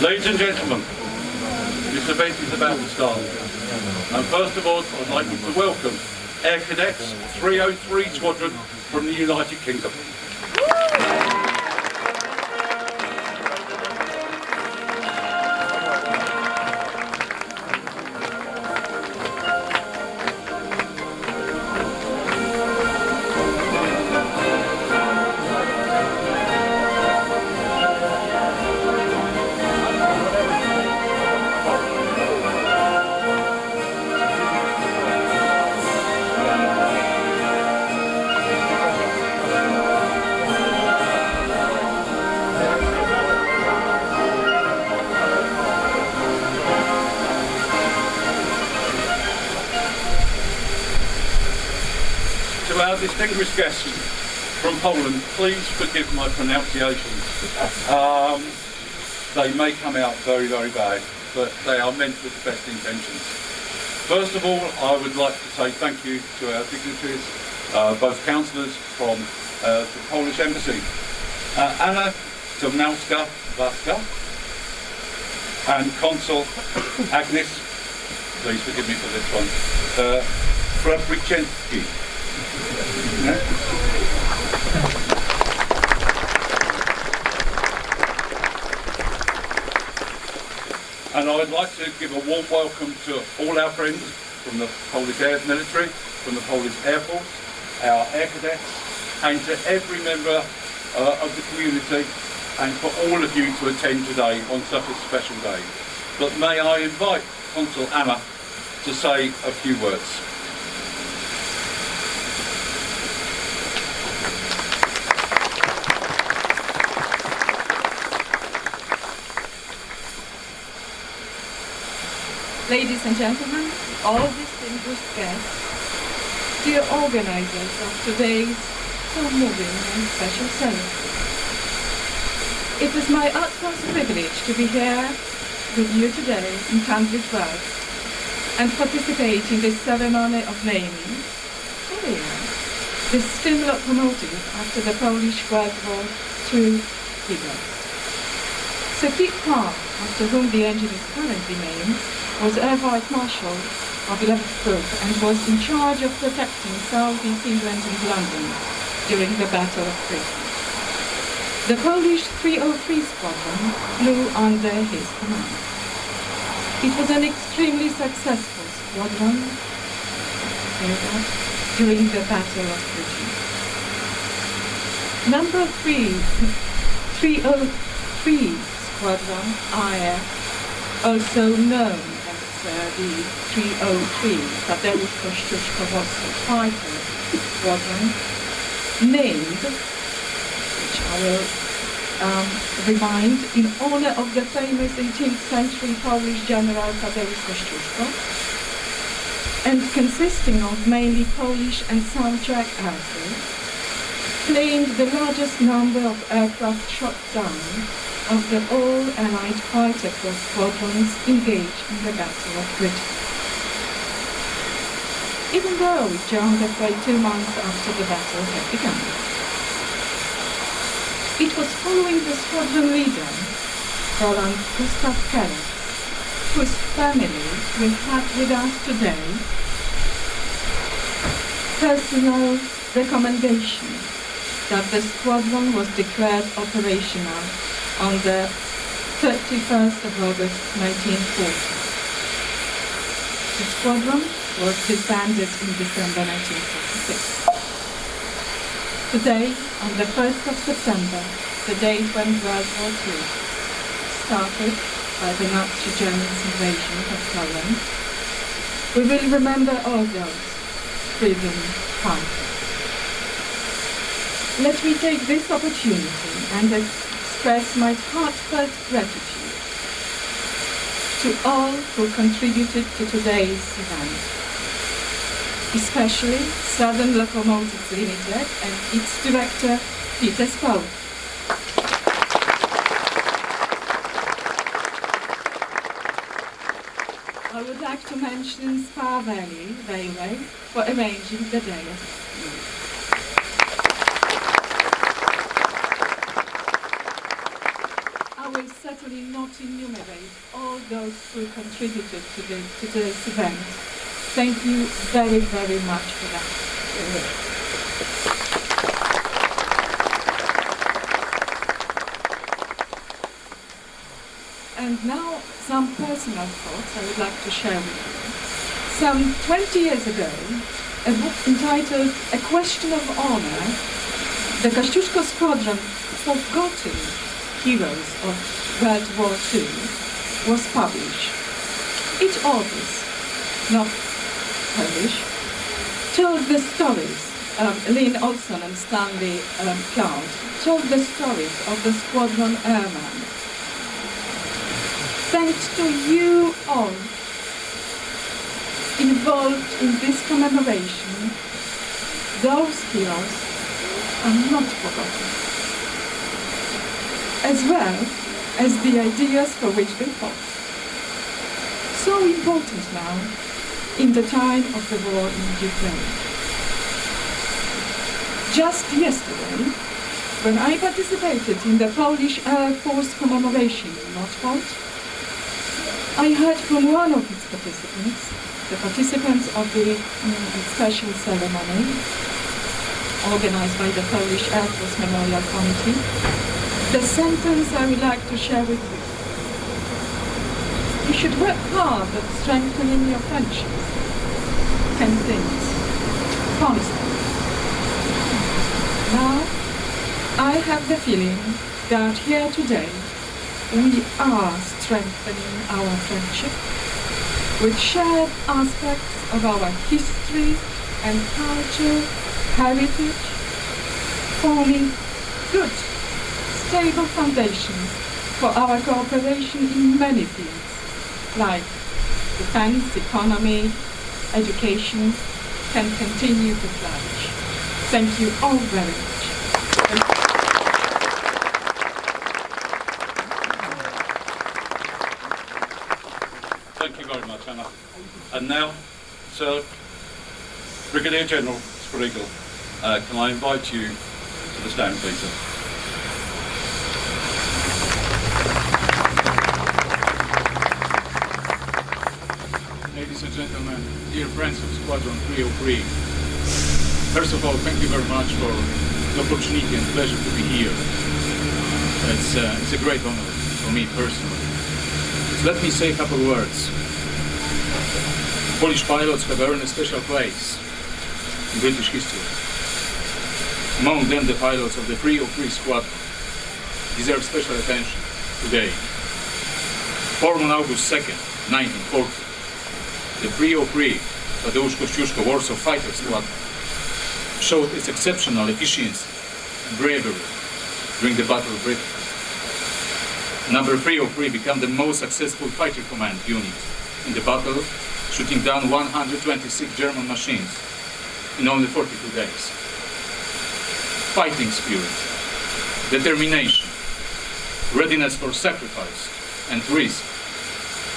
Ladies and gentlemen, this event is about to start. And first of all, I'd like to welcome Air Cadets 303 Squadron from the United Kingdom. Our distinguished guests from Poland, please forgive my pronunciation. They may come out very, very bad, but they are meant with the best intentions. First of all, I would like to say thank you to our dignitaries, both councillors from the Polish Embassy, Anna Tarnowska-Waszak and Consul Agnes, please forgive me for this one, Fabriczenski. And I would like to give a warm welcome to all our friends from the Polish Air Military, from the Polish Air Force, our Air Cadets, and to every member of the community, and for all of you to attend today on such a special day. But may I invite Consul Anna to say a few words. Ladies and gentlemen, all distinguished guests, dear organisers of today's so moving and special ceremony. It is my utmost privilege to be here with you today in Tunbridge Wells and participate in this ceremony of naming, the steam locomotive after the Polish World War II heroes. Sir Pete Park, after whom the engine is currently named, was Air Vice Marshal of 11th Group and was in charge of protecting South East England and London during the Battle of Britain. The Polish 303 Squadron flew under his command. It was an extremely successful squadron during the Battle of Britain. Number 303 Squadron IF, also known the 303 Nameplate fighter squadron, named, which I will remind, in honor of the famous 18th century Polish general Tadeusz Kościuszko, and consisting of mainly Polish and South-Czech aircraft, claimed the largest number of aircraft shot down of the all-Allied fighter squadrons engaged in the Battle of Britain. Even though it joined the fray 2 months after the battle had begun. It was following the squadron leader, Roland Gustav Kellett, whose family we have with us today, personal recommendation that the squadron was declared operational on the 31st of August 1940. The squadron was disbanded in December 1946. Today, on the 1st of September, the date when World War II started by the Nazi Germans' invasion of Poland, we will remember all those freedom fighters. Let me take this opportunity and express my heartfelt gratitude to all who contributed to today's event, especially Southern Locomotives Limited and its director, Peter Spowage. I would like to mention Spa Valley Railway for arranging the day of news. will certainly not enumerate all those who contributed to this event. Thank you very, very much for that. And now some personal thoughts I would like to share with you. Some 20 years ago, a book entitled A Question of Honor, the Kościuszko Squadron Forgotten Heroes of World War II, was published. Each author, not Polish, told the stories, Lynn Olson and Stanley Cloud, told the stories of the squadron airmen. Thanks to you all involved in this commemoration, those heroes are not forgotten, as well as the ideas for which they fought. So important now, in the time of the war in Ukraine. Just yesterday, when I participated in the Polish Air Force commemoration in Northolt, I heard from one of its participants, the participants of the special ceremony organized by the Polish Air Force Memorial Committee, the sentence I would like to share with you. You should work hard at strengthening your friendships and things constantly. Now, I have the feeling that here today we are strengthening our friendship with shared aspects of our history and culture, heritage, forming good, stable foundations for our cooperation in many fields, like defense, economy, education, can continue to flourish. Thank you all very much. Thank you very much, Anna. And now, Sir Brigadier General Sprenge, can I invite you to the stand, please, sir? Ladies and gentlemen, dear friends of Squadron 303, first of all, thank you very much for the opportunity and pleasure to be here. It's a great honor for me personally. So let me say a couple of words. Polish pilots have earned a special place in British history. Among them, the pilots of the 303 Squadron deserve special attention today. Formed on August 2nd, 1940, the 303 Tadeusz Kościuszko Warsaw Fighter Squadron showed its exceptional efficiency and bravery during the Battle of Britain. Number 303 became the most successful fighter command unit in the battle, shooting down 126 German machines in only 42 days. Fighting spirit, determination, readiness for sacrifice and risk,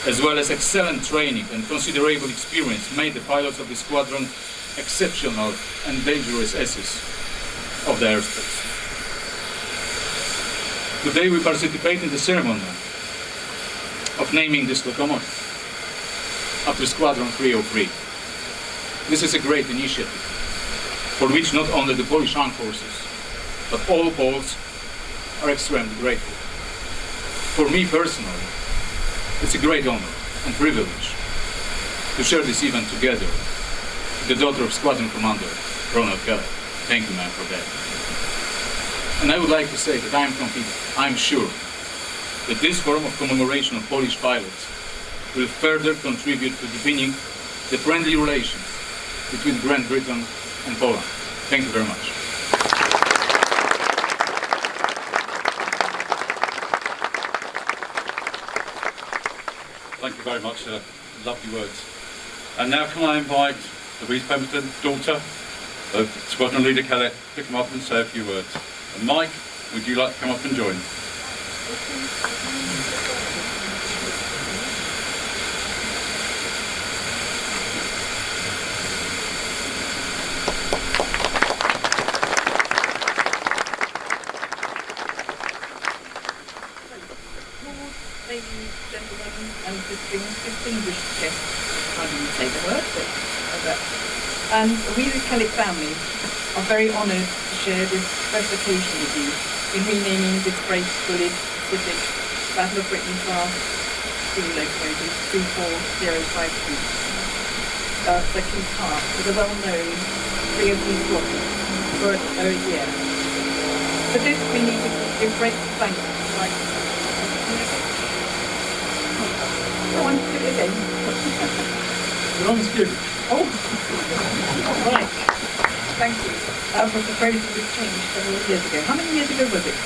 as well as excellent training and considerable experience made the pilots of the squadron exceptional and dangerous asses of the airspace. Today we participate in the ceremony of naming this locomotive after Squadron 303. This is a great initiative for which not only the Polish Armed Forces, but all Poles are extremely grateful. For me personally, it's a great honor and privilege to share this event together with the daughter of Squadron Commander Ronald Kellett. Thank you, man, for that. And I would like to say that I am confident, I am sure, that this form of commemoration of Polish pilots will further contribute to deepening the friendly relations between Great Britain and Poland. Thank you very much. Thank you very much, sir. Lovely words. And now can I invite Louise Pemberton, daughter of Squadron Leader Cadets, to come up and say a few words. And Mike, would you like to come up and join? ladies, gentlemen, and distinguished guests, I didn't say the word, but and we, the Kellett family, are very honoured to share this special occasion with you in renaming this great Bulleid Pacific Battle of Britain class steam locomotive 34052, the key part for the well-known 303 Squadron for a year. For this, we need to give great thanks to my... I want to do it again. You're on script. Oh, right. Thank you. The proposal was changed several years ago. How many years ago was it?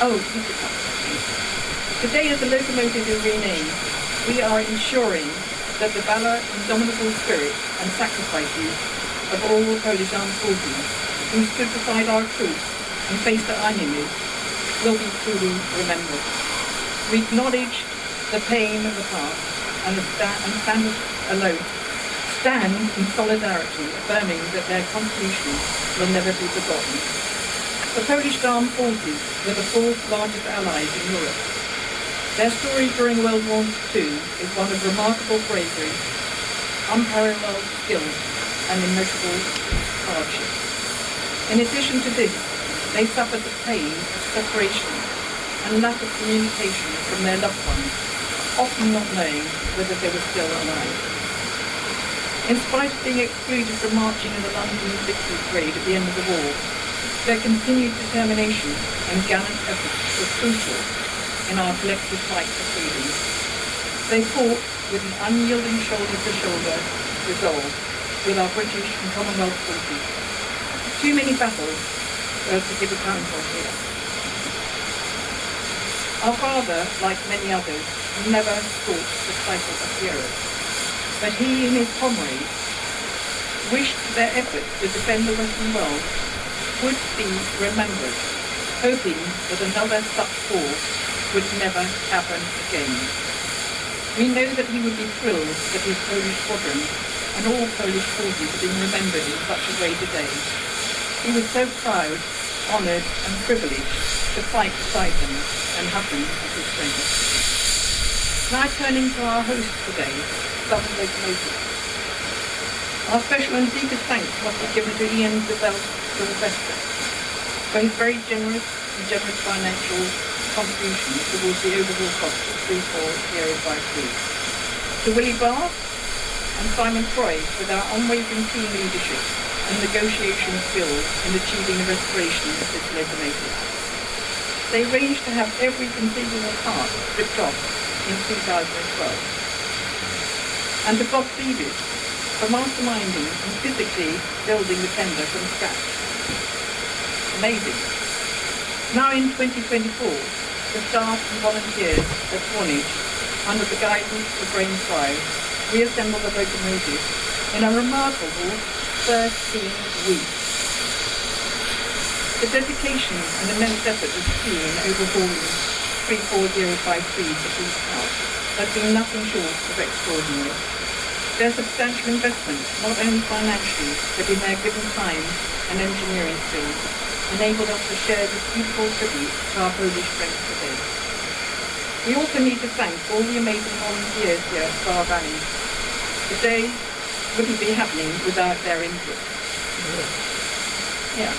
Oh, today, as the locomotive is renamed, we are ensuring that the valour, indomitable spirit and sacrifices of all the Polish armed forces who stood beside our troops and faced our enemies will be truly remembered. We acknowledge the pain of the past and stand in solidarity, affirming that their contribution will never be forgotten. The Polish armed forces were the fourth largest allies in Europe. Their story during World War II is one of remarkable bravery, unparalleled skill, and immeasurable hardship. In addition to this, they suffered the pain of separation and lack of communication from their loved ones, often not knowing whether they were still alive. In spite of being excluded from marching in the London Victory Parade at the end of the war, their continued determination and gallant efforts were crucial in our collective fight for freedom. They fought with an unyielding shoulder-to-shoulder resolve with our British and Commonwealth forces. Too many battles to give account of here. Our father, like many others, never sought the title of hero, but he and his comrades wished their efforts to defend the Western world would be remembered, hoping that another such war would never happen again. We know that he would be thrilled that his Polish squadron and all Polish forces are being remembered in such a way today. He was so proud, honoured and privileged to fight beside them and have them as his friends. Now turning to our host today, Southern Locomotive. Our special and deepest thanks must be given to Ian Sylvester for his very generous financial contribution towards the overall cost of 34053. To Willie Barr and Simon Troy for their unwavering team leadership and negotiation skills in achieving the restoration of this locomotive. They arranged to have every conceivable part stripped off in 2012. And to Bob Davis for masterminding and physically building the tender from scratch. Amazing. Now in 2024, the staff and volunteers at Squadron, under the guidance of Brain 5, reassembled the locomotive in a remarkable 13 weeks. The dedication and immense effort of the team overhauling 34053 to East House has been nothing short of extraordinary. Their substantial investment, not only financially, but in their given time and engineering skills, enabled us to share this beautiful tribute to our Polish friends today. We also need to thank all the amazing volunteers here at Star Valley. Today wouldn't be happening without their input. Yeah.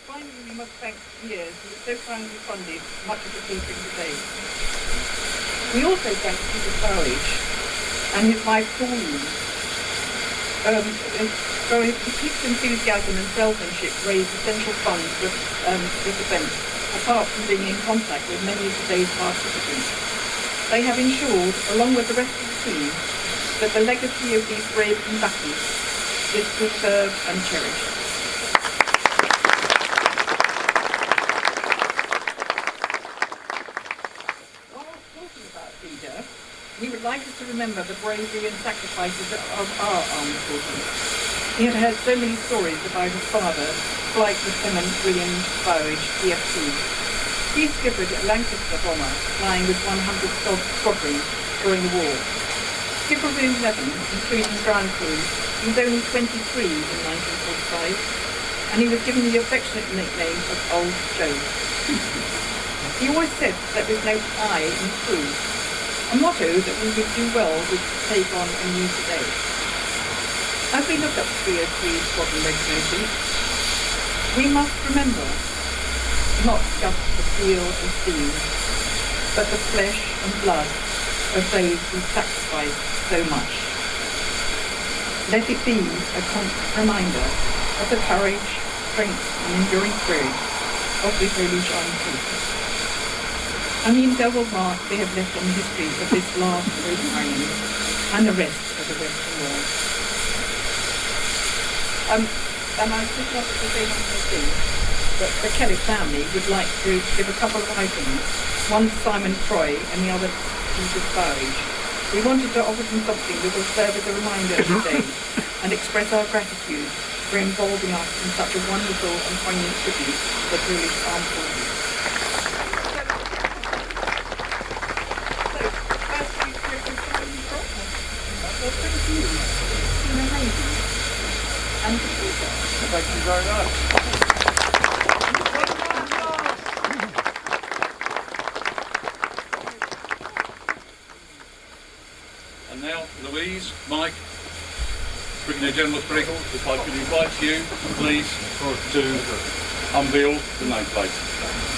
Finally, we must thank Years who so kindly funded much of the catering today. We also thank Peter Spowage and his wife Pauline. For his enthusiasm and salesmanship raised essential funds for this event, apart from being in contact with many of today's participants. They have ensured, along with the rest of the team, that the legacy of these brave combatants is preserved and cherished. While talking about Peter, we would like us to remember the bravery and sacrifices of our armed forces. He had heard so many stories about his father, Flight Lieutenant William Spowage, DFT. He skippered a Lancaster bomber, flying with 100 Squadron during the war. Skipper Room 11, including ground crew, He was only 23 in 1945, and he was given the affectionate nickname of Old Joe. He always said that there was no I in crew, a motto that we would do well to take on a new today. As we look up 303 Squadron regularly, we must remember not just the steel and steam, but the flesh and blood of those who sacrificed so much. Let it be a constant reminder of the courage, strength and enduring spirit of the Eridge Forces, and the indelible mark they have left on the history of this last great island and the rest of the Western world. And I pick up at the same thing, but the Kellett family would like to give a couple of items, one to Simon Troy and the other to Spowage. We wanted to offer them something that will serve as a reminder of the day and express our gratitude for involving us in such a wonderful and poignant tribute to the British Armed Forces. So, first we thank you. It's been amazing. And Thank you very much. And now, Louise, Mike, Brigadier General Sprenge, if I could invite you, please, to unveil the nameplate.